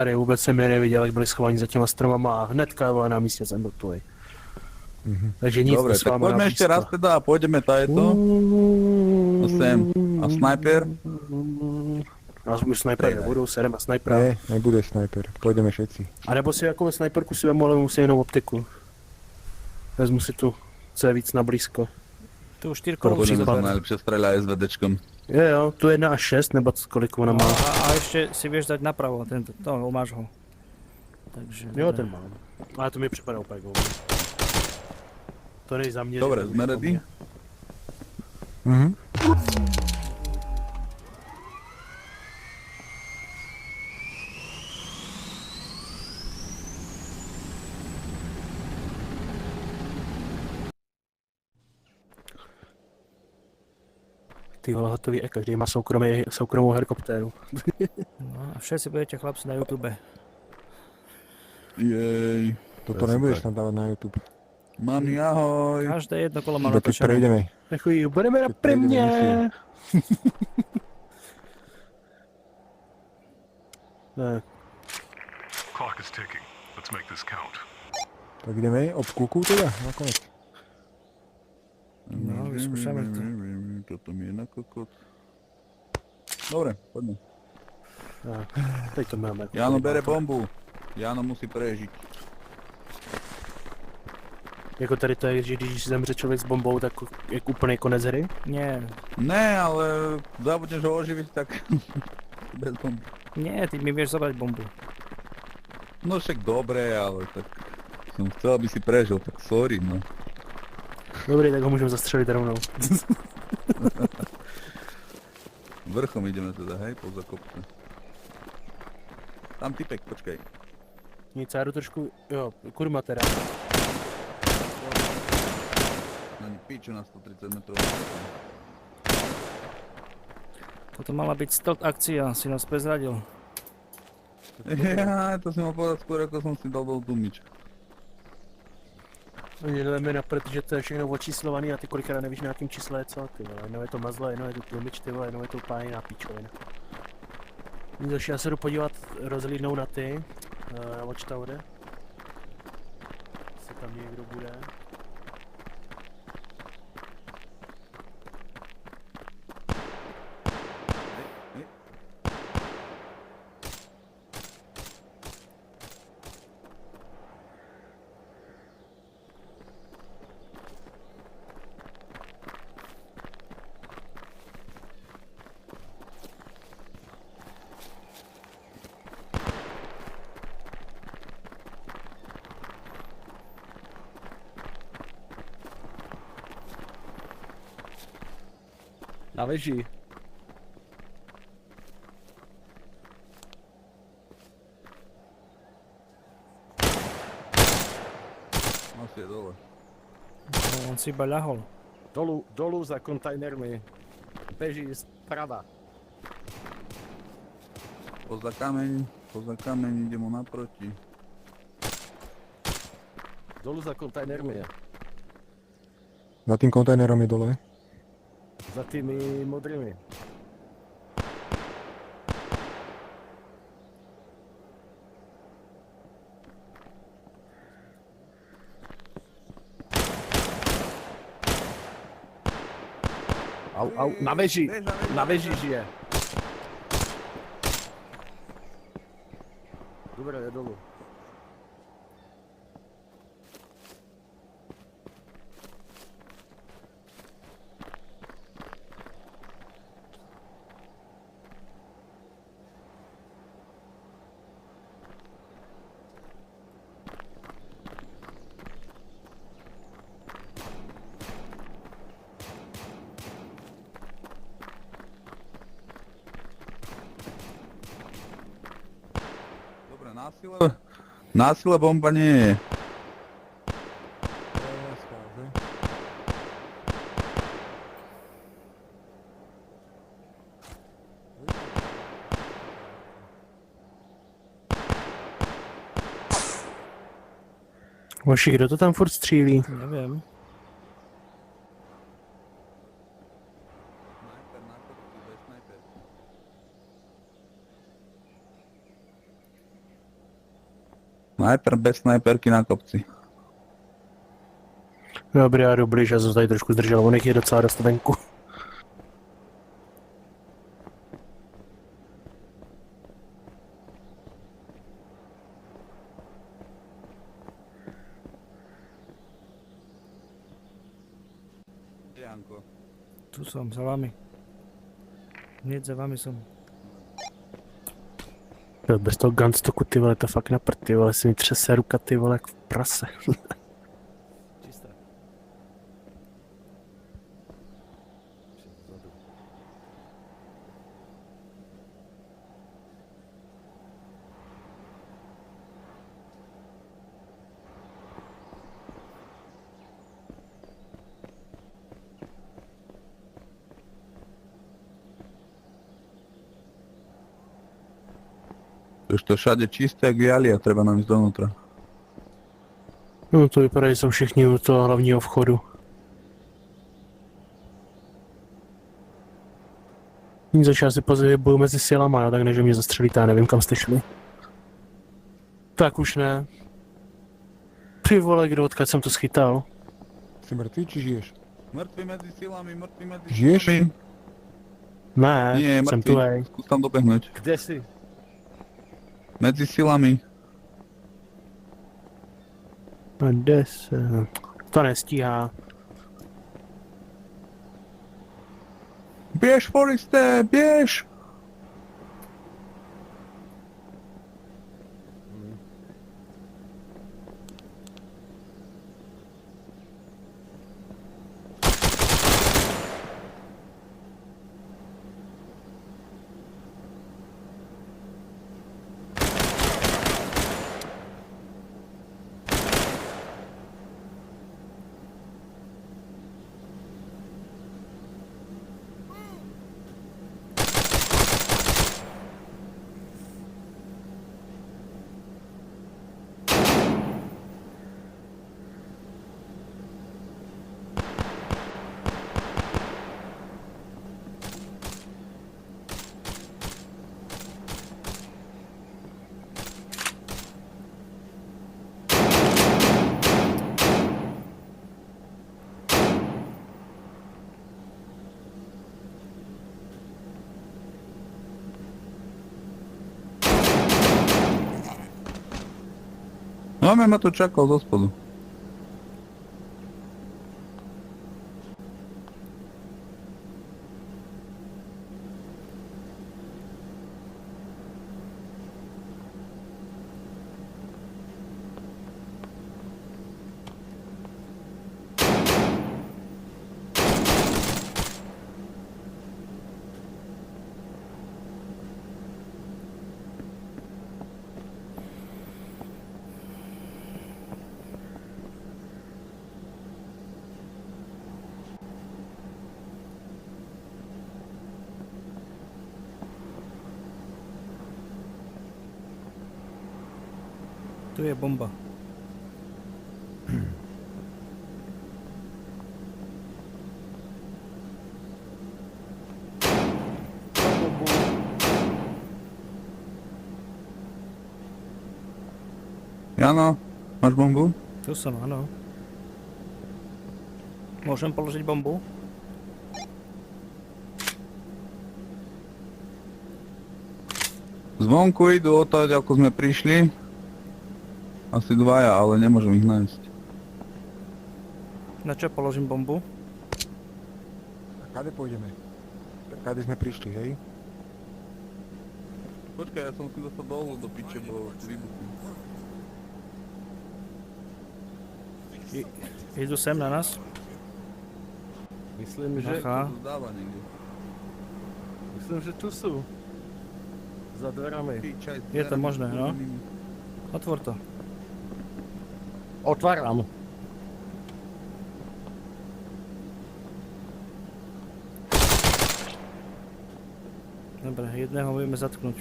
Tady vůbec jsem je neviděl, jak byli schovaní za těma stromama a hnedka vole, na místě jsem byl tvoj. Takže nic, Dobre, s tak váma poďme ešte raz teda a pôjdeme tajeto. Sem. A snajper? A už snajper nebudou, serem a snajpera. Ne, nebude sniper, pôjdeme všetci. A nebo si jako snajperku si vemu, ale musím jenom optiku. Vezmu si tu, co je víc na blízko. Tu štyrkovú Pôjdeme příklad. sa najlepšie streľať SVDčkom. Jo, tu 1 až 6, nebo kolik ona má. A ešte si vieš dať napravo, tento, máš ho. Takže... Jo, ten mám. Ale to mi připadá úplně gold. To nej za mě. Dobre, sme ready? Mhm. Ty vole, hotový, každý má soukromou helikoptéru. No a všetci budete chlapci na YouTube. Jej. Toto nebudeš tam dávať na YouTube. Mami, ahoj. Každé jedno kolo mám Iba keď natočené. prejdeme. Takový, budeme na Keď prejdeme premě. misie. Ne, Clock is ticking. Let's make this count. Tak ideme ob kuku teda, nakoniec. No, vyskúšame to. Toto mi je na kokot. Dobre, poďme. teď to máme. Jako Jano bere bombu. Jano musí prežiť. Jako tady to je, že když zemře člověk s bombou, tak je úplný konec hry. Nie, Ne, ale zabudneš ho oživiť, tak bez bomby. nie, ty mi vieš zobrať bombu. No však dobre, ale tak som chcel, aby si prežil, tak sorry, no. Dobrý, tak ho můžeme zastřelit rovnou. Vrchom ideme teda, hej, po zakopce. Tam typek, počkaj. Nic, já jdu trošku, jo, kurma teda. Není piču na 130 metrov. Toto mala byť stealth akcia, si nás prezradil. Ja, to si mal povedať skôr, ako som si dal do dumič. Oni jdeme na prd, že to je všechno očíslovaný a ty kolikrát nevíš na jakým čísle je co, ty vole. Jednou je to mazle, jednou je to tlumič, ty vole, jednou je to úplně jiná píčovina. Já se jdu podívat, rozhlídnout na ty, na Watchtower. Jestli tam někdo bude. Na veži. Asi je dole. No, on si iba ľahol. Dolu za kontajnermi. Beží zprava. Poza kameň, idem mu naproti. Dolu za kontajnermi je. Za tým kontajnerom je dole. Za tými modrými. Au, na veži. Na veži žije. Dobre, je dolu. Dobre, násile bomba nie je. Hoši, kdo to tam furt střílí? Neviem. Snajper na kopci, bez snajperky. Sniper bez sniperky na kopci. Dobrý, že jsem tady trošku zdržel, on jich je docela dost venku. Janko. Tu som, za vami. Hneď za vami som. Bez toho gunstocku, ty vole, to fakt na prd, ty vole, si mi třese ruka, ty vole, jak v prase. Čisté. Vzadu. Už to všade čisté jak jali a treba nám ísť donútra. No to vypadá, že jsou všichni u toho hlavního vchodu. Nic, já si pohybuju mezi silama, jo, tak než mě zastřelíte, já nevím, kam jste šli. Tak už ne. Ty vole, kdo, odkud jsem to schytal? Si mŕtvý, či žiješ? Mŕtvy medzi silami, mŕtvy medzi Žiješ? silami. Ne, Nie, jsem tu, hej. Skús tam dobehnúť. Kde si? Medzi silami. A kde se... To nestíhá. Biež, Foriste, biež! No, ma tu čakal zo spodu. Tu je bomba. Jano, máš bombu? Tu som, áno. Môžem položiť bombu? Zvonku idú odtiaľ, ako sme prišli. Asi dvaja, ale nemôžem ich nájsť. Na čo položím bombu? A kade pôjdeme? Kade sme prišli, hej? Počkaj, ja som si dostal dolu do piče, bo vybuchol. Idú sem na nás? Myslím, že... Aha. To zdáva niekde. Myslím, že tu sú. Za dverami. Pičaj, Je to možné, no. Otvor to. Otváram. Dobre, jedného vieme zatknúť.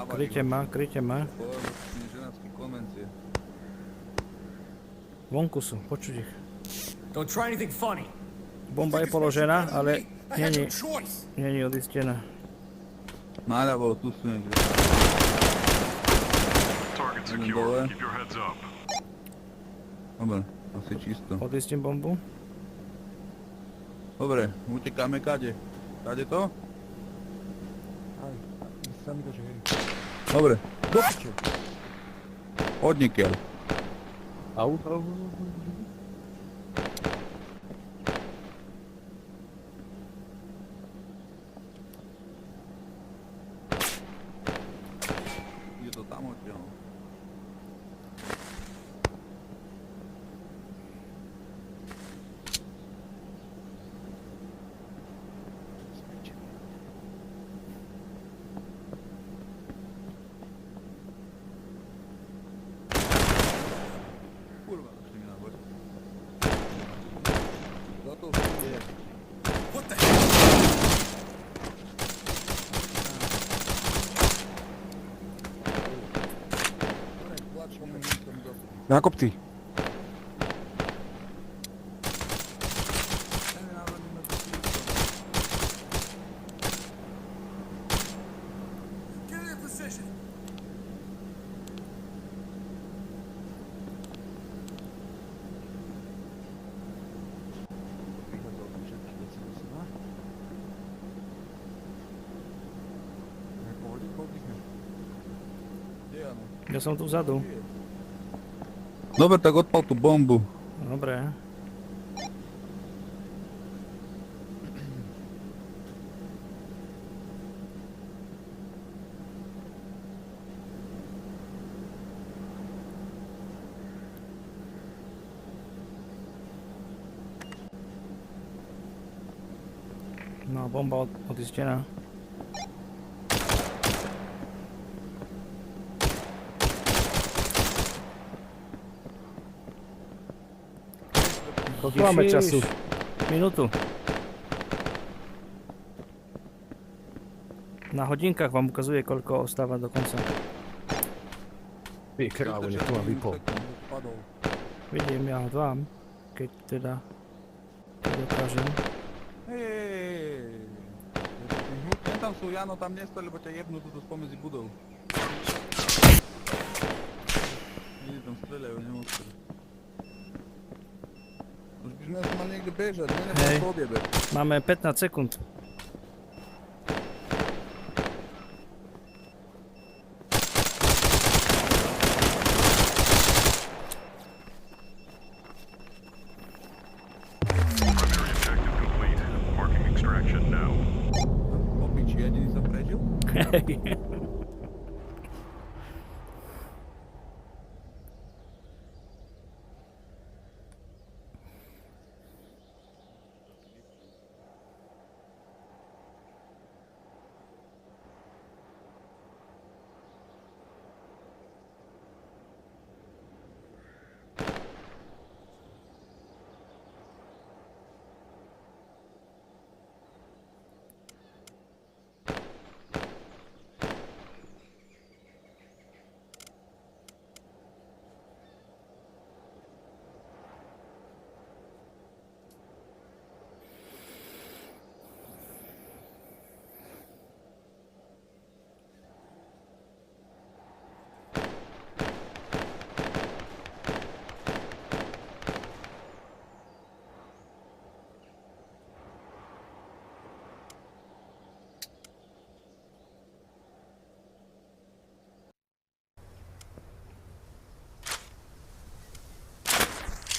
Kryjte ma. Ženské konvencie. Vonku sú, počuť ich. Don't try anything funny. Bomba je položená, ale nie je odistená. Naľavo, tu sú niekde. dole. Keep your heads up. Dobre, asi čisto. Odistím bombu. Dobre, utekáme kade? Kade to? Aj, sa mi to, že hej. Dobre, Do piče. odnikiaľ. Au. Je to tam odtiaľ. Kurva, došli mi na boj. Za to je. What the hell? Na kopci. Get in your position. Ja som tu vzadu. Dobre, tak odpal tú bombu. Dobre. No, bomba odistená. Koľko máme času? Minútu. Na hodinkách vám ukazuje, koľko ostáva do konca. Ty krávo, nech to mám vypol. Padol. Vidím ja vám, keď teda to dokážem. Hej. Tam sú, Jano, tam nestoj, lebo ťa jebnú tuto spomedzi budov. Oni tam strieľajú, nemuseli. Už by sme mali niekde bežať, Hej. po objebe. Máme 15 sekúnd. Primary objective complete. Marking extraction now. Opiči, jediný sa prežil?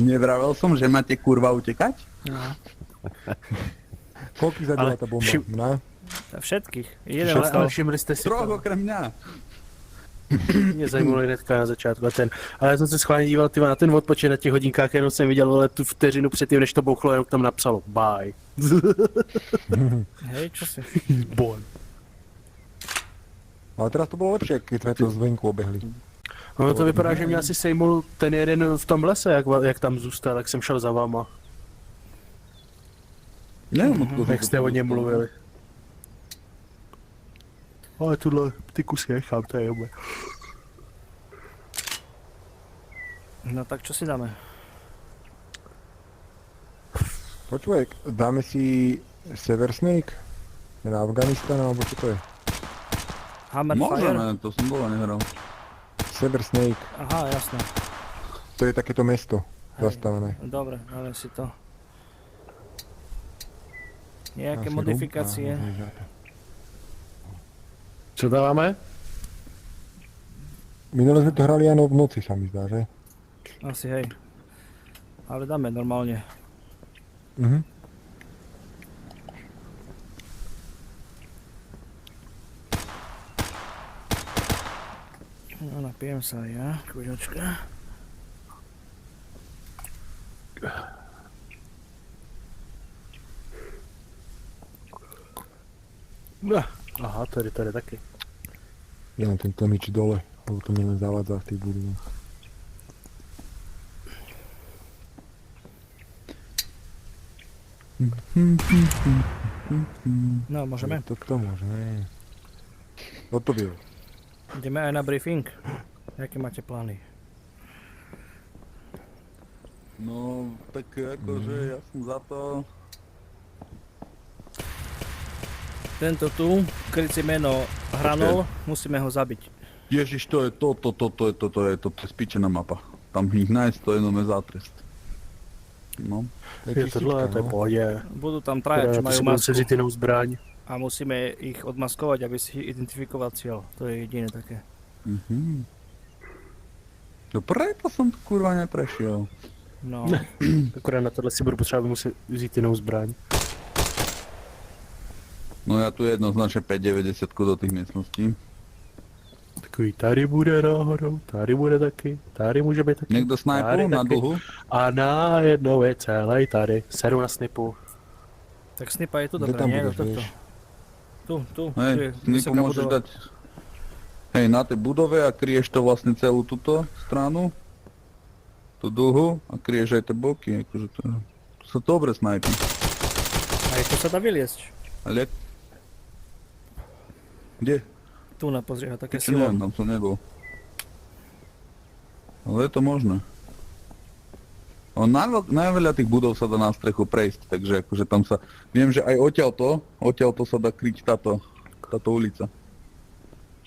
Nevravel som, že máte kurva utekať? No. Koľkých zadela Ale tá bomba? všim- Mňa? Všetkých. Jeden Ale ostal. všimli jste si Troch to? okrem mňa. Mě zajímalo hnedka na začátku a ten. Ale já jsem se schválně díval tyva, na ten odpočet na těch hodinkách, jenom jsem viděl ale tu vteřinu předtím, než to bouchlo, jenom tam napsalo bye. Hej, čo si? Bon. Ale teraz to bolo lepšie, keď sme to zvenku obehli. No to vypadá, že mě asi sejmul ten jeden v tom lese, jak tam zůstal, tak jsem šel za váma. Neviem, odkiaľ Jak jste o něm mluvili. Ale tuhle ty kusy nechám, to je jobé. No tak čo si dáme? Počúvaj, dáme si Sever Snake? Na Afganistan, alebo čo to je? Hammerfire? Môžeme, to som bol a nehral. Sever Snake. Aha, jasné. To je takéto mesto Hej. zastavené. Dobre, ale si to. Nejaké Asi modifikácie. rum a hviezdáta. Čo dávame? Minule sme to hrali áno v noci, sa mi zdá, že? Asi hej. Ale dáme normálne. Mhm. No, napijem sa aj ja. Chvíľočka. Aha, tady taky. Ja mám ten tlmič dole, lebo to mňa len zavádza v tých budovách. No, môžeme. Toto môžeme. Odpoviel. Ideme aj na briefing. Jaké máte plány? No, tak akože ja som za to... Tento tu, krycie meno Hranol, musíme ho zabiť. Ježiš, to je to je spíčená mapa. Tam ich nájsť, to je jenom zátrest. No. Je tohle, to je v pohodě. Budú tam traja, čo Ty majú si budou masku. sezít jinou zbraň. A musíme ich odmaskovať, aby si identifikoval cieľ. To je jediné také. Mhm. No preto som to kurva neprešiel. No, Akorát na tohle si budu potřebovat muset vzít jinou zbraň. No ja tu jednoznačne 5,90 do tých miestností. Takový tady bude náhodou, tady bude taky, tady může být taky. Niekto snajpol tady na taky. dlhu? A najednou je celý tady. Sedu na snipu. tak snipa je tu Kde dobré, tam nie? budeš, Do tohto. vieš? Tu, Hej, tu je snipu vysoká môžeš budova. dať... Hej, na tej budove a kryješ to vlastne celú túto stranu. Tú dlhu a kryješ aj tie boky, akože to sa dobre snajpí. Aj to sa dá vyliesť. Ale... Kde? Tu na pozrieva také Čo silo. neviem, tam som nebol. Ale je to možné. Najveľa tých budov sa dá na strechu prejsť, takže akože tam sa... Viem, že aj odtiaľto sa dá kryť táto ulica.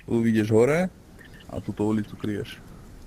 Tu vidíš hore a túto ulicu kryješ.